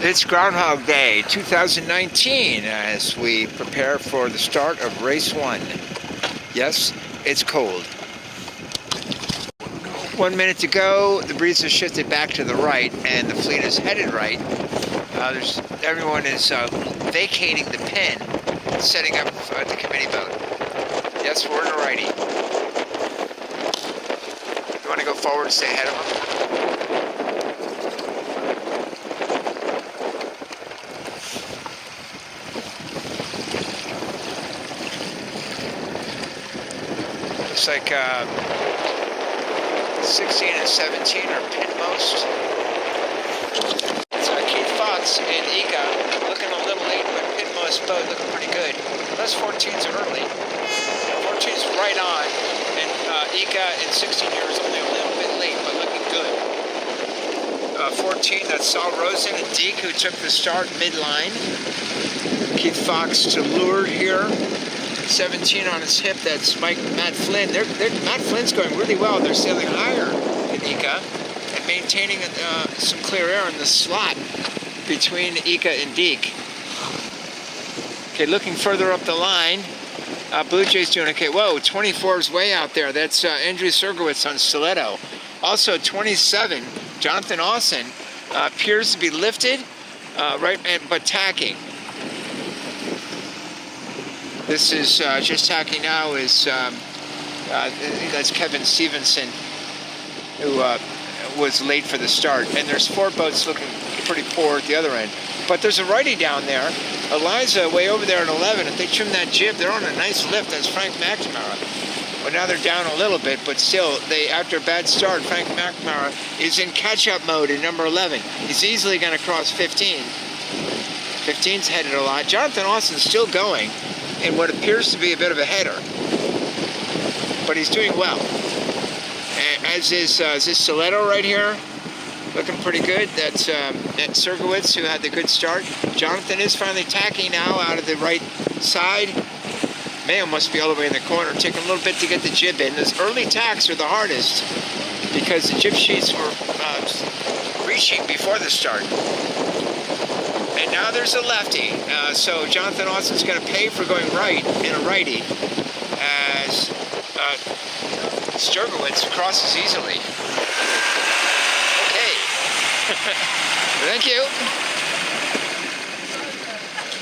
It's Groundhog Day 2019 as we prepare for the start of race 1. Yes, it's cold. 1 minute to go, the breeze has shifted back to the right and the fleet is headed right. Everyone is vacating the pen, setting up the committee vote. Yes, we're in a righty. You want to go forward and stay ahead of them? Looks like 16 and 17 are pinmost. It's Keith Fox and Ika looking a little late, but pinmost boat looking pretty good. Those 14's early. 14's right on, and Ika and 16 years only a little bit late, but looking good. 14, that's Saul Rosen and Deke who took the start midline. Keith Fox to leeward here. 17 on his hip, that's Matt Flynn. Matt Flynn's going really well. They're sailing higher than Ika and maintaining some clear air in the slot between Ika and Deke. Okay, looking further up the line, Blue Jay's doing okay. Whoa, 24 is way out there. That's Andrew Sergowitz on stiletto. Also 27, Jonathan Austin appears to be lifted, but tacking. This is just tacking now is that's Kevin Stevenson, who was late for the start. And there's 4 boats looking pretty poor at the other end. But there's a righty down there. Eliza way over there at 11. If they trim that jib, they're on a nice lift. That's Frank McNamara. Well, now they're down a little bit, but still, after a bad start, Frank McNamara is in catch-up mode in number 11. He's easily going to cross 15. 15's headed a lot. Jonathan Austin's still going in what appears to be a bit of a header, but he's doing well. As is this stiletto right here, looking pretty good. That's Sergowitz, who had the good start. Jonathan is finally tacking now out of the right side. Mayo must be all the way in the corner, taking a little bit to get the jib in. Those early tacks are the hardest because the jib sheets were reaching before the start. And now there's a lefty, so Jonathan Austin's going to pay for going right in a righty as Sturgowitz crosses easily. Okay. Thank you.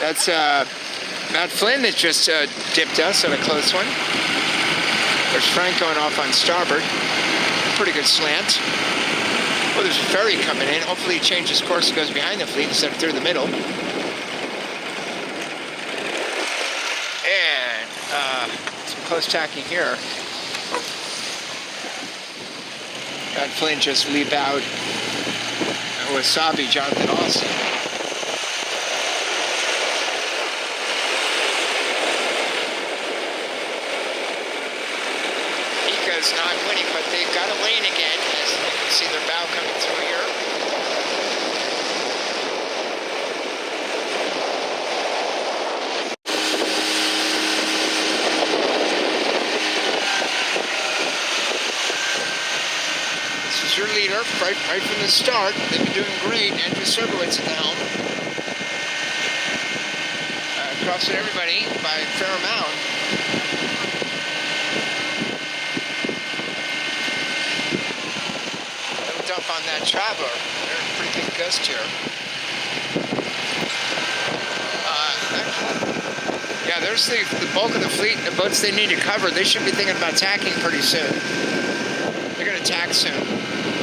That's Matt Flynn that just dipped us on a close one. There's Frank going off on starboard. Pretty good slant. Well, there's a ferry coming in. Hopefully he changes course and goes behind the fleet instead of through the middle. And some close tacking here. Matt Flynn just leap out. Wasabi, Jonathan Austin. Ika's not winning, but they've got a lane again. You see their bow coming through here. This is your leader, right from the start. They've been doing great. Andrew Sergowitz at the helm. Crossing everybody by a fair amount. Up on that traveler. They're in a pretty big gust here. Yeah, there's the bulk of the fleet, the boats they need to cover. They should be thinking about tacking pretty soon. They're going to tack soon.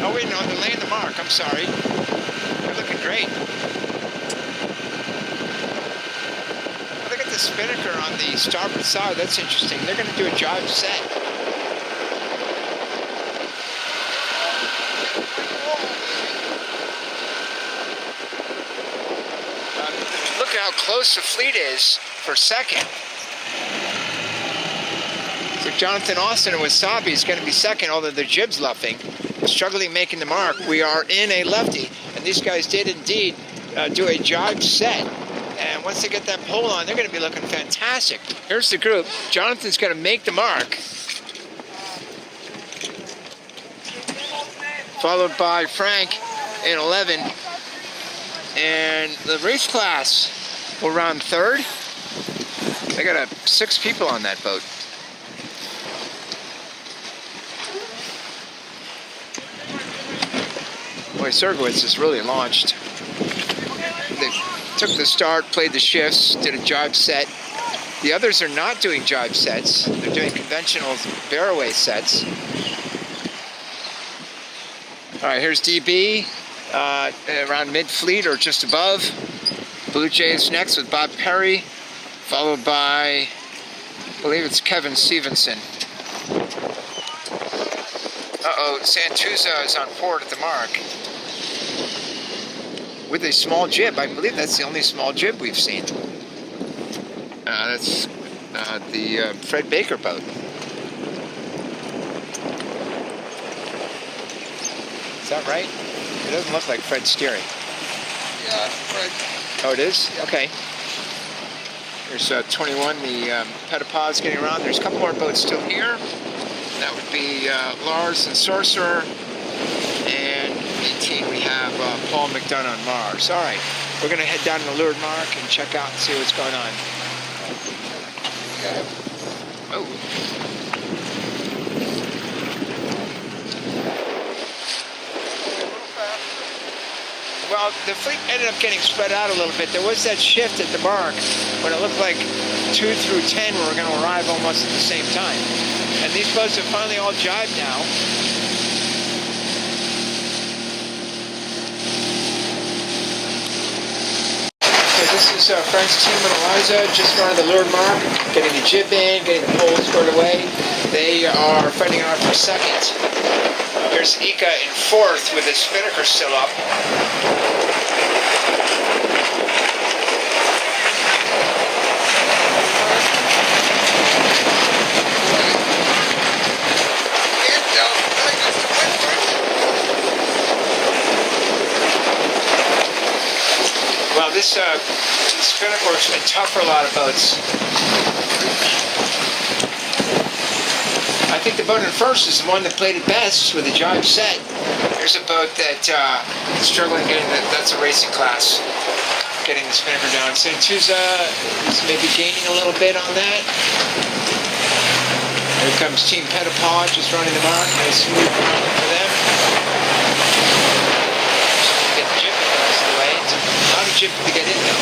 Oh wait, no, they're laying the mark. I'm sorry. They're looking great. Look at the spinnaker on the starboard side. That's interesting. They're going to do a jibe set. Look at how close the fleet is for second. So Jonathan Austin and Wasabi is going to be second, although their jib's luffing. Struggling making the mark. We are in a lefty, and these guys did indeed do a jibe set. And once they get that pole on, they're going to be looking fantastic. Here's the group. Jonathan's going to make the mark. Followed by Frank in 11. And the race class will run third. They got 6 people on that boat. Boy, Sergowitz is really launched. They took the start, played the shifts, did a jibe set. The others are not doing jibe sets. They're doing conventional bear-away sets. All right, here's DB around mid-fleet or just above. Blue Jays next with Bob Perry, followed by, I believe it's Kevin Stevenson. Uh-oh, Santuza is on port at the mark with a small jib. I believe that's the only small jib we've seen. That's the Fred Baker boat. Is that right? It doesn't look like Fred's steering. Yeah, Fred. Oh, it is? Okay. There's 21, the Pettipaws getting around. There's a couple more boats still here. That would be Lars and Sorcerer. And 18, we have Paul McDonough on Mars. All right, we're going to head down to the Leeward Mark and check out and see what's going on. Oh. Well, the fleet ended up getting spread out a little bit. There was that shift at the mark when it looked like 2 through 10 were going to arrive almost at the same time. And these boats have finally all jibed now. So this is Frank's team and Eliza just going to the Leeward Mark, getting the jib in, getting the poles squared away. They are fighting out for second. Here's Ika in fourth with his spinnaker still up. Well, this spinnaker's been tough for a lot of boats. I think the boat in first is the one that played it best with the jibe set. Here's a boat that is struggling getting that's a racing class. Getting the spinnaker down. Santuza is maybe gaining a little bit on that. Here comes Team Pettipaw just running the mark. Nice smooth run for them. Get the jib the rest of the way. It's a lot of jib to get in though.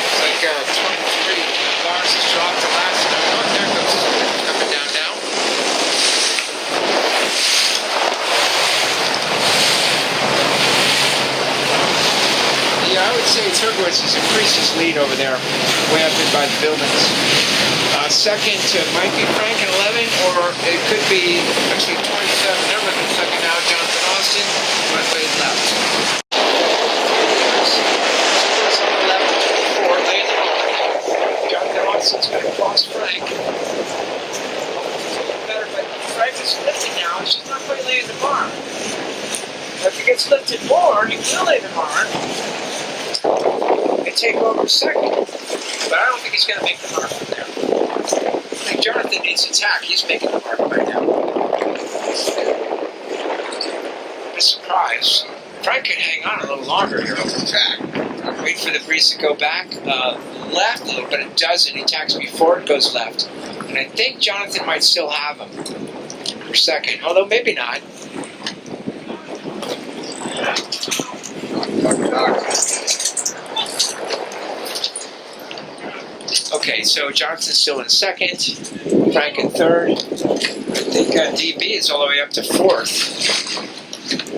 It's like 23. Lars has dropped the last time. Oh, there goes coming down now. Yeah, I would say Sergowitz has increased his lead over there, way up in by the buildings. Second might be Frank in 11, or it could be actually 27. They're looking second now. Jonathan Austin went way left. It's going to cross Frank. Better, but Frank is lifting now. It's just not quite laying the mark. If he gets lifted more, he will lay the mark and take over second. But I don't think he's going to make the mark from there. I think Jonathan needs to tack. He's making the mark right now. I'm surprised. Frank could hang on a little longer here on the tack. Wait for the breeze to go back left a little, but it doesn't. He tacks before it goes left. And I think Jonathan might still have him for second, although maybe not. Okay, so Jonathan's still in second, Frank in third. I think DB is all the way up to fourth.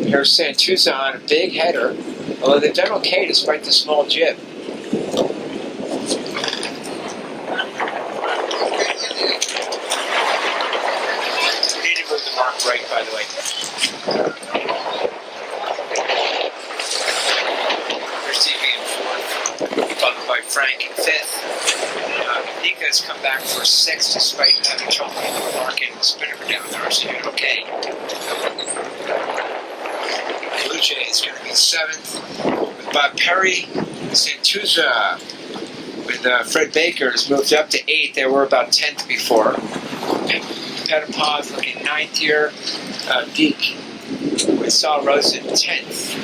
Here's Santuza on a big header, although they've done okay despite the small jib. We need to move the mark right, by the way. There's DB in fourth, followed by Frank in fifth. Nika's come back for sixth despite having trouble getting the mark in the spinnaker down there, so you're okay. Blue Jay is going to be seventh with Bob Perry. Santuza with Fred Baker has moved up to eighth. They were about 10th before. Pettipaw looking ninth here. Deke with Saul Rosen 10th.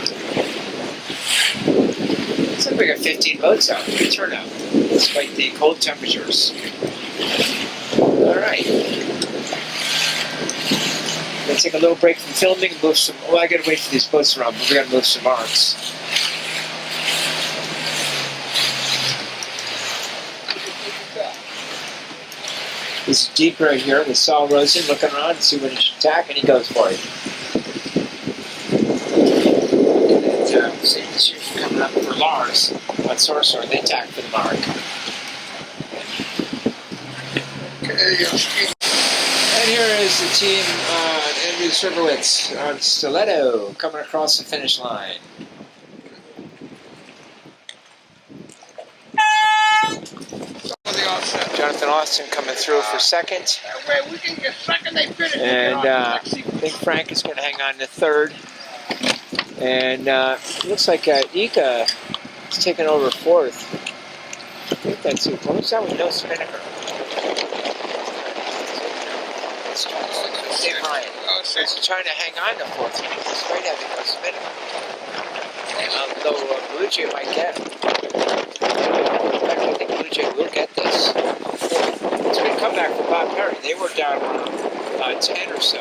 It's like we got 15 boats out. Good turnout, despite the cold temperatures. All right. Gonna take a little break from filming. Move some. Well, I gotta wait for these boats around, but we gotta move some marks. This is deep right here with Saul Rosen looking around to see when he should attack, and he goes for it. And same issue coming up for Lars on Sorcerer. They attack for the mark. And here is the team, Andrew Servowitz on Stiletto coming across the finish line. Jonathan Austin coming through for second. We can get second, they finish. And I think Frank is going to hang on to third. And it looks like Ika is taking over fourth. I think that's it. What was that with no Spinnaker? Dave Ryan. He's trying to hang on to fourth despite having no Spinnaker. Though Blue Jay might get him. In fact, I think Blue Jay will get this. It's a good comeback for Bob Perry. They were down 10 or so,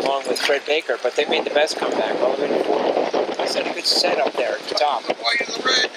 along with Fred Baker, but they made the best comeback all the way to 4. It's a good set up there at the top. The white and the red.